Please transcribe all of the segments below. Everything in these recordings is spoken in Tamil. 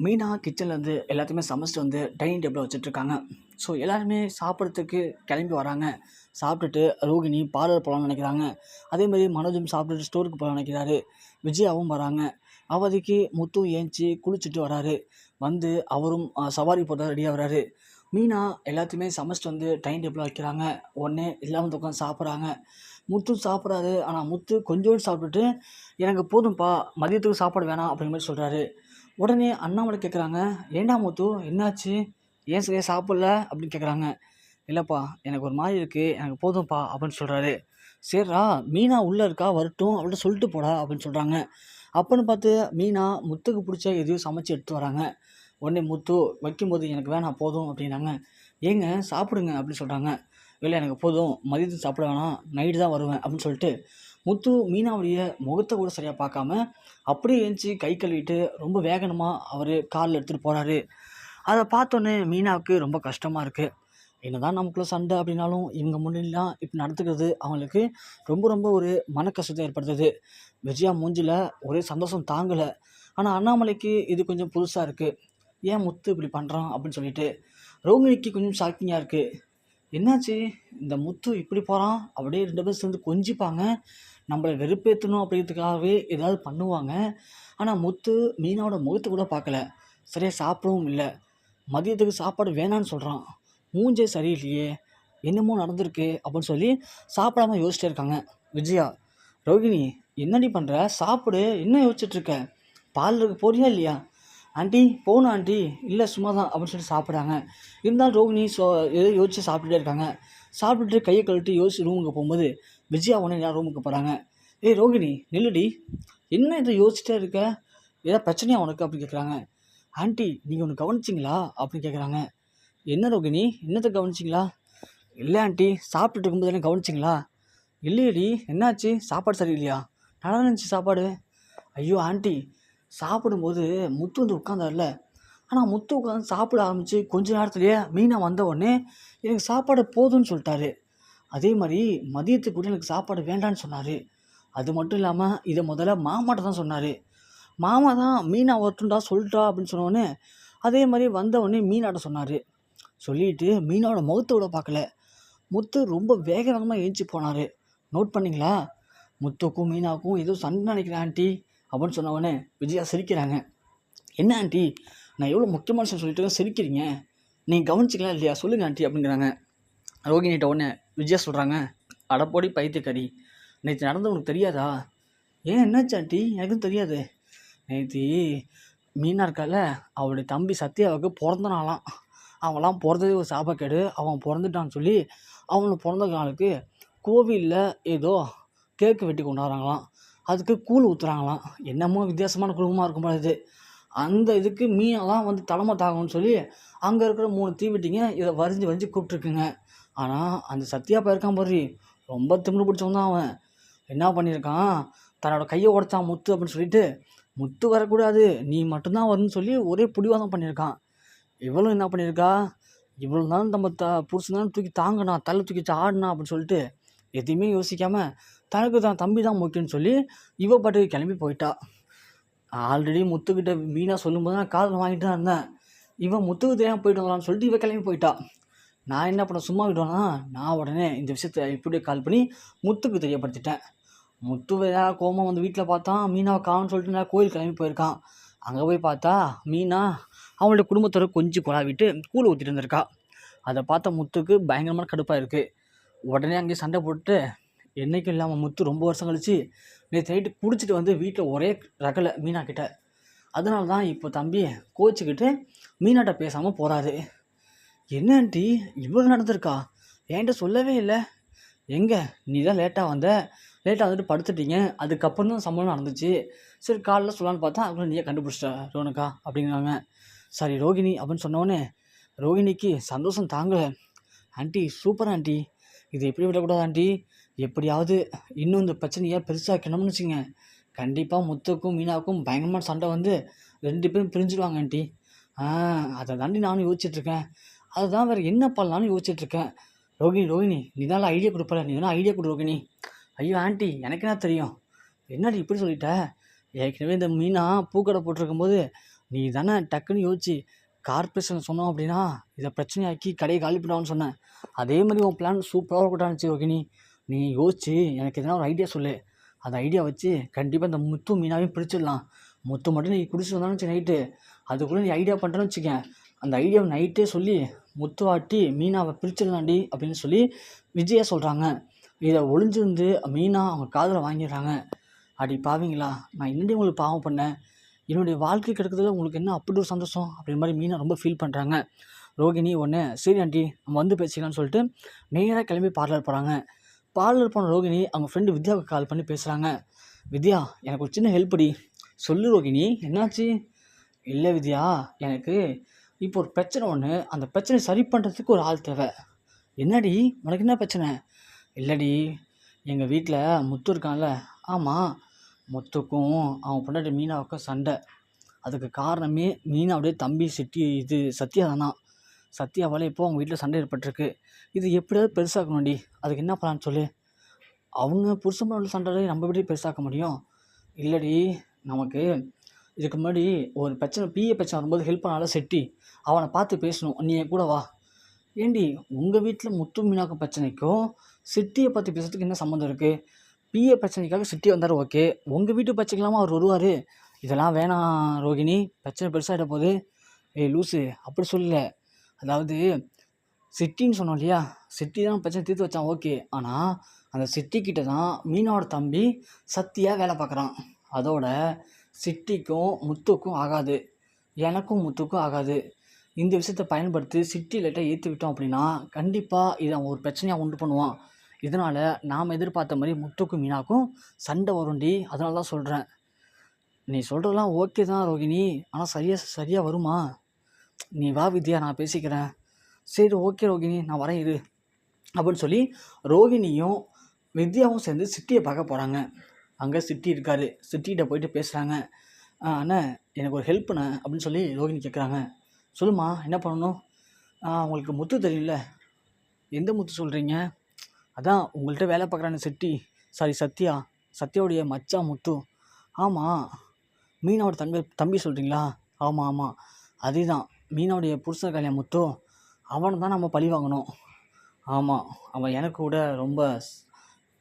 மீனா கிச்சன்லேருந்து எல்லாத்தையுமே சமைச்சிட்டு வந்து டைனிங் டேபிளில் வச்சுட்ருக்காங்க. ஸோ எல்லாருமே சாப்பிட்றதுக்கு கிளம்பி வராங்க. சாப்பிட்டுட்டு ரோகிணி பார்லர் போகலான்னு நினைக்கிறாங்க. அதேமாதிரி மனோஜும் சாப்பிட்டுட்டு ஸ்டோருக்கு போகலான்னு நினைக்கிறாரு. விஜயாவும் வராங்க. அவதிக்கு முத்து ஏஞ்சி குளிச்சுட்டு வராரு. வந்து அவரும் சவாரி போட ரெடியாக வராரு. மீனா எல்லாத்தையுமே சமைச்சிட்டு வந்து டைனிங் டேபிளில் வைக்கிறாங்க. உடனே எல்லாம் வந்து உட்காந்து சாப்பிட்றாங்க. முத்து சாப்பிட்றாரு. ஆனால் முத்து கொஞ்சோண்டு சாப்பிட்டுட்டு எனக்கு போதும்ப்பா, மதியத்துக்கு சாப்பாடு வேணாம் அப்படிங்கிற மாதிரி சொல்கிறாரு. உடனே அண்ணாமலை கேட்குறாங்க, ஏண்டா முத்து என்னாச்சு, ஏன் சரியா சாப்பிடல அப்படின்னு கேட்குறாங்க. இல்லைப்பா, எனக்கு ஒரு மாதிரி இருக்குது, எனக்கு போதும்ப்பா அப்படின்னு சொல்கிறாரு. சரிடா, மீனா உள்ளே இருக்கா, வரட்டும், அவள்கிட்ட சொல்லிட்டு போடா அப்படின்னு சொல்கிறாங்க. அப்போன்னு பார்த்து மீனா முத்துக்கு பிடிச்ச எதையும் சமைச்சு எடுத்து வராங்க. உடனே முத்து வைக்கும்போது எனக்கு வேணாம் போதும் அப்படின்னாங்க. ஏங்க சாப்பிடுங்க அப்படின்னு சொல்கிறாங்க. இல்லை எனக்கு போதும், மதியத்துக்கு சாப்பிட வேணாம், நைட்டு தான் வருவேன் அப்படின்னு சொல்லிட்டு முத்து மீனாவுடைய முகத்தை கூட சரியாக பார்க்காம அப்படியே எழுந்துச்சி கை கழுவிட்டு ரொம்ப வேகமாக அவர் காரில் எடுத்துகிட்டு போகிறாரு. அதை பார்த்தோன்னே மீனாவுக்கு ரொம்ப கஷ்டமாக இருக்குது. என்னதான் நமக்குள்ள சண்டை அப்படின்னாலும் இவங்க முன்னிலாம் இப்போ நடந்துக்கிறது அவங்களுக்கு ரொம்ப ரொம்ப ஒரு மன கஷ்டத்தை ஏற்படுத்துது. விஜயா மூஞ்சில் ஒரே சந்தோஷம் தாங்கலை. ஆனால் அண்ணாமலைக்கு இது கொஞ்சம் புதுசாக இருக்குது. ஏன் முத்து இப்படி பண்ணுறான் அப்படின்னு சொல்லிட்டு ரோகிணிக்கு கொஞ்சம் ஷாக்கிங்காக இருக்குது. என்னாச்சு, இந்த முத்து இப்படி போகிறான், அப்படியே 2 பேரும் சேர்ந்து கொஞ்சிப்பாங்க, நம்மளை வெறுப்பேற்றணும் அப்படிங்கிறதுக்காகவே ஏதாவது பண்ணுவாங்க. ஆனால் முத்து மீனாவோட முகத்தை கூட பார்க்கல, சரியாக சாப்பிடவும் இல்லை. மதியத்துக்கு சாப்பாடு வேணான்னு சொல்கிறான். மூஞ்சே சரியில்லையே, என்னமோ நடந்திருக்கு அப்படின்னு சொல்லி சாப்பிடாம யோசிச்சிட்டே இருக்காங்க. விஜயா, ரோகிணி என்னடி பண்ணுற, சாப்பிடு, என்ன யோசிச்சுட்ருக்க, பார்லருக்கு போறியா இல்லையா? ஆண்டி போகணும் ஆண்டி, இல்லை சும்மா தான் அப்படின்னு சொல்லி சாப்பிட்றாங்க. இருந்தாலும் ரோகிணி ஏதோ யோசிச்சு சாப்பிட்டுட்டே இருக்காங்க. சாப்பிட்டுட்டு கையை கழுவிட்டு யோசிச்சு ரூமுக்கு போகும்போது விஜயா உடனே யார் ரூமுக்கு போகிறாங்க. ஏய் ரோகிணி நில்லுடி, என்ன இதை யோசிச்சுட்டே இருக்க, ஏதாவது பிரச்சனையா உனக்கு அப்படின்னு கேட்குறாங்க. ஆண்டி நீங்கள் ஒன்று கவனிச்சிங்களா அப்படின்னு கேட்குறாங்க. என்ன ரோகிணி, என்னத்தை கவனிச்சிங்களா? இல்லை ஆண்டி, சாப்பிட்டுட்டு இருக்கும்போது என்ன கவனிச்சிங்களா? இல்லையடி, என்னாச்சு, சாப்பாடு சரியில்லையா? நல்லா இருந்துச்சு சாப்பாடு. ஐயோ ஆண்டி, சாப்பிடும்போது முத்து வந்து உட்காந்தார்ல, ஆனால் முத்து உட்காந்து சாப்பிட ஆரம்பித்து கொஞ்ச நேரத்துலேயே மீனா வந்த உடனே எனக்கு சாப்பாடு போதும்னு சொல்லிட்டாரு. அதே மாதிரி மதியத்துக்கு கூட எனக்கு சாப்பாடு வேண்டான்னு சொன்னார். அது மட்டும் இல்லாமல் இதை முதல்ல மாமாட்ட தான் சொன்னார். மாமா தான் மீனா வரட்டும்டா சொல்லிட்டா அப்படின்னு சொன்னோடனே அதே மாதிரி வந்த உடனே மீனாட்ட சொன்னார். சொல்லிட்டு மீனாவோட முகத்தோட பார்க்கல, முத்து ரொம்ப வேக வேகமாக ஏஞ்சி போனார். நோட் பண்ணிங்களா? முத்துக்கும் மீனாவுக்கும் ஏதோ சண்டை நினைக்கிறேன் ஆண்டி அப்படின்னு சொன்ன உடனே விஜயா சிரிக்கிறாங்க. என்ன ஆண்டி, நான் எவ்வளோ முக்கியமான விஷயம் சொல்லிட்டு சிரிக்கிறீங்க, நீங்கள் கவனிச்சிக்கலாம் இல்லையா, சொல்லுங்கள் ஆண்டி அப்படிங்கிறாங்க. ரோகிணிகிட்ட உடனே விஜயா சொல்கிறாங்க, அடப்போடி பைத்தியக்காரி, நேற்று நடந்து உனக்கு தெரியாதா? ஏன் என்னாச்சு ஆண்டி, எனக்கும் தெரியாது. நேற்று மீனா இருக்கால, அவளுடைய தம்பி சத்யாவுக்கு பிறந்த நாளாம். அவன்லாம் பிறந்ததே ஒரு சாபக்கேடு, அவன் பிறந்துட்டான்னு சொல்லி அவனுக்கு பிறந்த நாளுக்கு கோவிலில் ஏதோ கேக்கு வெட்டி கொண்டாடுறாங்களாம். அதுக்கு கூழ் ஊற்றுறாங்களாம். என்னமோ வித்தியாசமான குடும்பமாக இருக்கும் பொழுது அந்த இதுக்கு மீனெல்லாம் வந்து தலைமை தாங்கணும்னு சொல்லி அங்கே இருக்கிற 3 தீவெட்டிங்க இதை வரிஞ்சு கூப்பிட்ருக்குங்க. ஆனால் அந்த சத்யா போயிருக்கான் பாரு, ரொம்ப திமிரு பிடிச்சவன் தான் அவன். என்ன பண்ணியிருக்கான், தன்னோட கையை உடைச்சான் முத்து அப்படின்னு சொல்லிட்டு, முத்து வரக்கூடாது, நீ மட்டும்தான் வரணும்னு சொல்லி ஒரே பிடிவாதம் பண்ணியிருக்கான். இவளும் என்ன பண்ணியிருக்கா, இவ்வளோ நாள் நம்ம புருஷன் தூக்கி தாங்கினா, தலை தூக்கி ஆடினா அப்படின்னு சொல்லிட்டு எதையுமே யோசிக்காமல் தனக்கு தான் தம்பி தான் முக்கியம்னு சொல்லி இவ பாட்டுக்கு கிளம்பி போயிட்டா. ஆல்ரெடி முத்துக்கிட்ட மீனா சொல்லும்போது நான் காதில் வாங்கிட்டு தான் இருந்தேன். இவன் முத்துக்கு தெரியாமல் போயிட்டு வரலான்னு சொல்லிட்டு இவ கிளம்பி போயிட்டா. நான் என்ன பண்ண சும்மா விட்டோன்னா, நான் உடனே இந்த விஷயத்தை இப்படியே கால் பண்ணி முத்துக்கு தெரியப்படுத்திட்டேன். முத்து வேற கோமா வந்து வீட்டில் பார்த்தான், மீனாவை காணும்னு சொல்லிட்டு நான் கோயில் கிளம்பி போயிருக்கான். அங்கே போய் பார்த்தா மீனா அவங்களோட குடும்பத்தோட கொஞ்சம் கொலாவிட்டு கூழ் ஊற்றிட்டு இருந்திருக்கா. அதை பார்த்த முத்துக்கு பயங்கரமான கடுப்பாக இருக்குது. உடனே அங்கேயே சண்டை போட்டு என்றைக்கும் இல்லாமல் முத்து ரொம்ப வருஷம் கழிச்சு நேற்று நைட்டு குடிச்சிட்டு வந்து வீட்டில் ஒரே ரகலை மீனா கிட்ட. அதனால தான் இப்போ தம்பி கோச்சிக்கிட்டு மீனாட்ட பேசாமல் போகிறாரு. என்ன ஆண்டி இவ்வளோ நடந்திருக்கா, என்கிட்ட சொல்லவே இல்லை? எங்கே நீ தான் லேட்டாக வந்துட்டு படுத்துட்டீங்க, அதுக்கப்புறம் தான் சம்பளம் நடந்துச்சு. சரி காலைல சொல்லலான்னு பார்த்தா அதுக்குள்ள நீயே கண்டுபிடிச்சிட்ட ரோனுக்கா அப்படிங்கிறாங்க. சாரி ரோகிணி அப்படின்னு சொன்னோடனே ரோகிணிக்கு சந்தோஷம் தாங்கலை. ஆண்டி சூப்பர் ஆண்டி, இது எப்படி விடக்கூடாது ஆண்டி, எப்படியாவது இன்னும் இந்த பிரச்சனையை பெருசாக்கணும்னு வச்சுங்க, கண்டிப்பாக முத்துக்கும் மீனாவுக்கும் பயங்கரமான சண்டை வந்து 2 பேரும் பிரிஞ்சுடுவாங்க ஆண்டி. அதை தாண்டி நானும் யோசிச்சுட்ருக்கேன், அதுதான் வேறு என்ன பண்ணலான்னு யோசிச்சுட்ருக்கேன். ரோகிணி நீ தான் ஐடியா கொடுப்பல, நீ தானே ஐடியா கொடு ரோகிணி. ஐயோ ஆண்டி எனக்கு என்ன தெரியும், என்னடி இப்படி சொல்லிட்ட, ஏற்கனவே இந்த மீனா பூக்கடை போட்டிருக்கும்போது நீ தானே டக்குன்னு யோசிச்சு கார்பரேஷன் சொன்னோம் அப்படின்னா இதை பிரச்சனையாக்கி கடையை காலி பண்ணுவான்னு சொன்னேன். அதே மாதிரி உன் பிளான் சூப்பராக இருக்கட்டாச்சு ரோகிணி. நீ யோசிச்சு எனக்கு எதனா ஒரு ஐடியா சொல்லு. அந்த ஐடியா வச்சு கண்டிப்பாக இந்த முத்து மீனாவையும் பிரிச்சிடலாம். முத்து மட்டும் நீ குடிச்சிட்டு வந்தாலும் வச்சு நைட்டு அதுக்குள்ளே நீ ஐடியா பண்ணுறேன்னு வச்சுக்கேன். அந்த ஐடியாவை நைட்டே சொல்லி முத்துவாட்டி மீனாவை பிரிச்சிடலாண்டி அப்படின்னு சொல்லி விஜயா சொல்கிறாங்க. இதை ஒளிஞ்சிருந்து மீனா அவங்க காதில் வாங்கிடுறாங்க. அடி பாவீங்களா, நான் என்னடி உங்களுக்கு பாவம் பண்ணேன், என்னுடைய வாழ்க்கை கிடைக்கிறதுல உங்களுக்கு என்ன அப்படி ஒரு சந்தோஷம் அப்படின்ற மாதிரி மீனா ரொம்ப ஃபீல் பண்ணுறாங்க. ரோகிணி ஒன்று சரி ஆண்டி நம்ம வந்து பேசிக்கலாம்னு சொல்லிட்டு நேராக கிளம்பி பார்லர் போகிறாங்க. பார்லர் போன ரோகிணி அவங்க ஃப்ரெண்டு வித்யாவுக்கு கால் பண்ணி பேசுகிறாங்க. வித்யா எனக்கு ஒரு சின்ன ஹெல்ப் படி. சொல்லு ரோகிணி என்னாச்சு? இல்லை வித்யா, எனக்கு இப்போ ஒரு பிரச்சனை ஒன்று, அந்த பிரச்சனை சரி பண்ணுறதுக்கு ஒரு ஆள் தேவை. என்னடி உனக்கு என்ன பிரச்சனை? இல்லடி எங்கள் வீட்டில் முத்து இருக்கான்ல, ஆமாம் முத்துக்கும் அவன் பொண்டாட்டி மீனாவுக்கும் சண்டை. அதுக்கு காரணமே மீனாவுடைய தம்பி சத்யா தானா. சத்யாவால் இப்போ அவங்க வீட்டில் சண்டை ஏற்பட்டிருக்கு. இது எப்படியாவது பெருசாக்கணும்டி, அதுக்கு என்ன பண்ணலான்னு சொல்லு. அவங்க புருஷனோட சண்டை நம்ம எப்படி பெருசாக்க முடியும்? இல்லடி நமக்கு இதுக்கு முன்னாடி ஒரு பிரச்சனை பிரச்சனை வரும்போது ஹெல்ப் பண்ணால செட்டி, அவனை பார்த்து பேசணும், நீ கூட வா. ஏண்டி உங்கள் வீட்டில் முத்து மீனாக்கும் பிரச்சனைக்கும் சிட்டியை பற்றி பேசுறதுக்கு என்ன சம்மந்தம் இருக்குது? பிரச்சனைக்காக சிட்டி வந்தார் ஓகே, உங்கள் வீட்டு பிரச்சனைக்கலாமா அவர் வருவார்? இதெல்லாம் வேணாம் ரோகிணி, பிரச்சனை பெருசாகிட போகுது. ஏய் லூஸு அப்படி சொல்லல, அதாவது சிட்டின்னு சொன்னோம் இல்லையா, சிட்டி தான் பிரச்சனை தீர்த்து வச்சான் ஓகே, ஆனால் அந்த சிட்டிக்கிட்ட தான் மீனாவோட தம்பி சத்தியா வேலை பார்க்குறான். அதோட சிட்டிக்கும் முத்துக்கும் ஆகாது, எனக்கும் முத்துக்கும் ஆகாது. இந்த விஷயத்தை பயன்படுத்தி சிட்டி லைட்டாக ஏற்றி விட்டோம் அப்படின்னா கண்டிப்பாக இதை அவன் ஒரு பிரச்சனையாக உண்டு பண்ணுவான். இதனால் நாம் எதிர்பார்த்த மாதிரி முத்துக்கும் மீனாக்கும் சண்டை வரும்டி, அதனால தான் சொல்கிறேன். நீ சொல்கிறதெல்லாம் ஓகே தான் ரோகிணி, ஆனால் சரியாக வருமா? நீ வா வித்யா, நான் பேசிக்கிறேன். சரி ஓகே ரோகிணி, நான் வரேன் இரு அப்படின்னு சொல்லி ரோகிணியும் வித்யாவும் சேர்ந்து சிட்டியை பார்க்க போகிறாங்க. அங்கே சிட்டி இருக்கார். சிட்டிகிட்ட போயிட்டு பேசுகிறாங்க. அண்ணா எனக்கு ஒரு ஹெல்ப்ண்ணே அப்படின்னு சொல்லி ரோகிணி கேட்குறாங்க. சொல்லுமா என்ன பண்ணணும்? உங்களுக்கு முத்து தெரியும்ல? எந்த முத்து சொல்கிறீங்க? அதான் உங்கள்கிட்ட வேலை பார்க்குறான்னு சத்யாவுடைய மச்சான் முத்து. ஆமாம் மீனாவோட தம்பி சொல்கிறீங்களா? ஆமாம் அதே தான், மீனாவுடைய புருஷன் கல்யாணம் முத்து, அவனை தான் நம்ம பழி வாங்கணும். ஆமாம் அவன் எனக்கு கூட ரொம்ப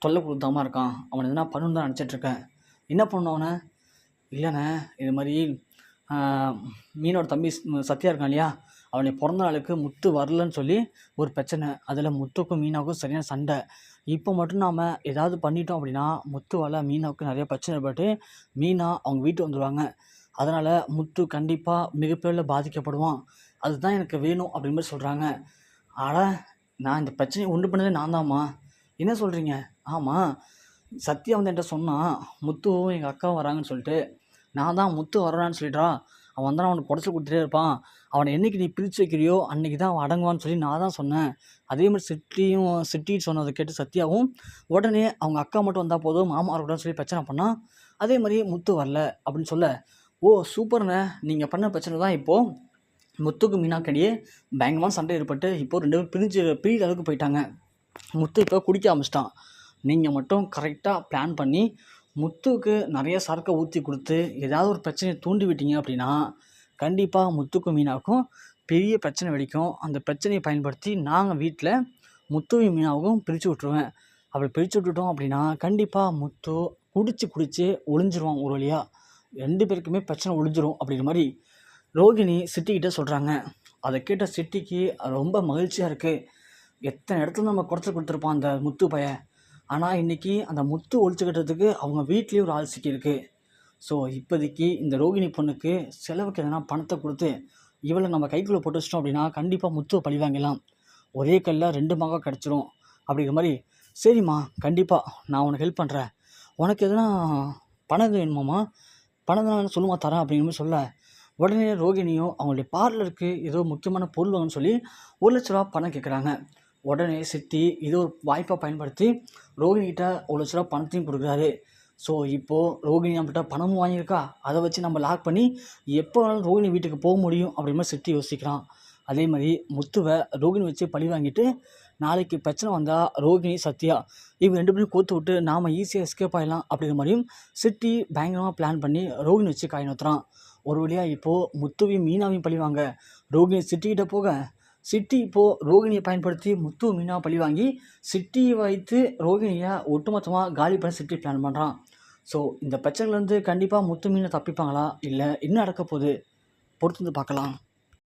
தொல்லை கொடுத்தாமல் இருக்கான், அவனை எதுனா பண்ணணுன்னு தான் நினச்சிட்ருக்கேன். என்ன பண்ணணும் அவனை? இல்லைண்ணே இது மாதிரி மீனோட தம்பி சத்யா இருக்கான் இல்லையா, அவனை பிறந்த நாளுக்கு முத்து வரலன்னு சொல்லி ஒரு பிரச்சனை. அதில் முத்துக்கும் மீனாவுக்கும் சரியான சண்டை. இப்போ மட்டும் நாம் ஏதாவது பண்ணிட்டோம் அப்படின்னா முத்துவால் மீனாவுக்கு நிறைய பிரச்சனை ஏற்பட்டு மீனா அவங்க வீட்டு வந்துடுவாங்க. அதனால் முத்து கண்டிப்பாக மிகப்பெரிய பாதிக்கப்படுவான். அதுதான் எனக்கு வேணும் அப்படின்னு மாதிரி சொல்கிறாங்க. ஆனால் நான் இந்த பிரச்சனையை உண்டு பண்ணதே நான் தான்மா. என்ன சொல்கிறீங்க? ஆமாம் சத்யா வந்து என்கிட்ட சொன்னான் முத்துவும் எங்கள் அக்காவும் வராங்கன்னு சொல்லிட்டு. நான் தான் முத்து வர்றான்னு சொல்லிட்டா, அவன் வந்தால் அவனுக்கு குடைச்சல் கொடுத்துட்டே இருப்பான், அவனை என்றைக்கு நீ பிரித்து வைக்கிறியோ அன்றைக்கி தான் அவன் அடங்குவான்னு சொல்லி நான் தான் சொன்னேன். அதே மாதிரி சிட்டின்னு சொன்னதை கேட்டு சத்யாவும் உடனே அவங்க அக்கா மட்டும் வந்தால் போதும், மாமா இருக்கக்கூடாதுன்னு சொல்லி பிரச்சனை பண்ணான். அதே மாதிரி முத்து வரல அப்படின்னு சொல்ல, ஓ சூப்பர்ண்ணே, நீங்கள் பண்ண பிரச்சனை தான் இப்போது முத்துக்கு மீனாக்கடியே பயங்கரமான சண்டை ஏற்பட்டு இப்போது 2 பேரும் பிரிகிற அளவுக்கு போயிட்டாங்க. முத்து இப்போ குடிக்க ஆரம்பிச்சிட்டான். நீங்கள் மட்டும் கரெக்டாக பிளான் பண்ணி முத்துக்கு நிறைய சரக்கை ஊற்றி கொடுத்து ஏதாவது ஒரு பிரச்சனையை தூண்டி விட்டீங்க அப்படின்னா கண்டிப்பாக முத்துக்கும் மீனாவுக்கும் பெரிய பிரச்சனை வெடிக்கும். அந்த பிரச்சனையை பயன்படுத்தி நாங்கள் வீட்டில் முத்துவையும் மீனாவுக்கும் பிரித்து விட்ருவேன். அப்படி பிரித்து விட்டுட்டோம் அப்படின்னா கண்டிப்பாக முத்து குடிச்சு ஒளிஞ்சிருவான். ஒரு வழியாக 2 பேருக்குமே பிரச்சனை ஒளிஞ்சிரும் அப்படிங்கிற மாதிரி ரோகிணி சிட்டிக்கிட்ட சொல்கிறாங்க. அதை கேட்ட சிட்டிக்கு ரொம்ப மகிழ்ச்சியாக இருக்குது. எத்தனை இடத்துல நம்ம குறைச்சி கொடுத்துருப்பான் அந்த முத்து பையன், ஆனால் இன்றைக்கி அந்த முத்து ஒழிச்சுக்கிட்டதுக்கு அவங்க வீட்லேயும் ஒரு ஆள் சிக்கியிருக்கு. ஸோ இப்போதைக்கு இந்த ரோகிணி பொண்ணுக்கு செலவுக்கு எதனா பணத்தை கொடுத்து இவளை நம்ம கைக்குள்ளே போட்டு வச்சிட்டோம் அப்படின்னா கண்டிப்பாக முத்துவை பழி வாங்கலாம். ஒரே கல்லில் 2 மாங்காய் கிடச்சிரும் அப்படிங்கிற மாதிரி. சரிம்மா கண்டிப்பாக நான் உனக்கு ஹெல்ப் பண்ணுறேன், உனக்கு எதனா பணம் வேணுமாம்மா, பணம் தான் சொல்லுமா தரேன் அப்படிங்கிற மாதிரி சொல்ல, உடனே ரோகிணியும் அவங்களுடைய பார்லருக்கு ஏதோ முக்கியமான பொருள் வாங்கன்னு சொல்லி 1 லட்ச ரூபா பணம் கேட்குறாங்க. உடனே சிட்டி இது ஒரு வாய்ப்பாக பயன்படுத்தி ரோகிணிகிட்ட 1 லட்ச ரூபா பணத்தையும் கொடுக்குறாரு. ஸோ இப்போது ரோகிணி நம்மகிட்ட பணமும் வாங்கியிருக்கா, அதை வச்சு நம்ம லாக் பண்ணி எப்போ வேணாலும் ரோகிணி வீட்டுக்கு போக முடியும் அப்படின்ற மாதிரி சிட்டி யோசிக்கிறான். அதே மாதிரி முத்துவை ரோகிணி வச்சு பழி வாங்கிட்டு நாளைக்கு பிரச்சனை வந்தால் ரோகிணி சத்யா இவங்க 2 பேரும் கோத்து விட்டு நாம் ஈஸியாக எஸ்கேப் ஆகிடலாம் அப்படிங்கிற மாதிரியும் சிட்டி பயங்கரமாக பிளான் பண்ணி ரோகிணி வச்சு காய் நூற்றுறான். ஒரு வழியாக இப்போது முத்துவையும் மீனாவையும் பழிவாங்க ரோகிணி சிட்டிக்கிட்ட போக சிட்டி இப்போது ரோகிணியை பயன்படுத்தி முத்து மீனாவை பழிவாங்கி சிட்டியை வைத்து ரோகிணியை ஒட்டுமொத்தமாக காலி பண்ண சிட்டி பிளான் பண்ணுறான். ஸோ இந்த பிரச்சனைலேருந்து கண்டிப்பாக முத்து மீனை தப்பிப்பாங்களா இல்லை என்ன நடக்க போகுது பொறுத்து வந்து பார்க்கலாம்.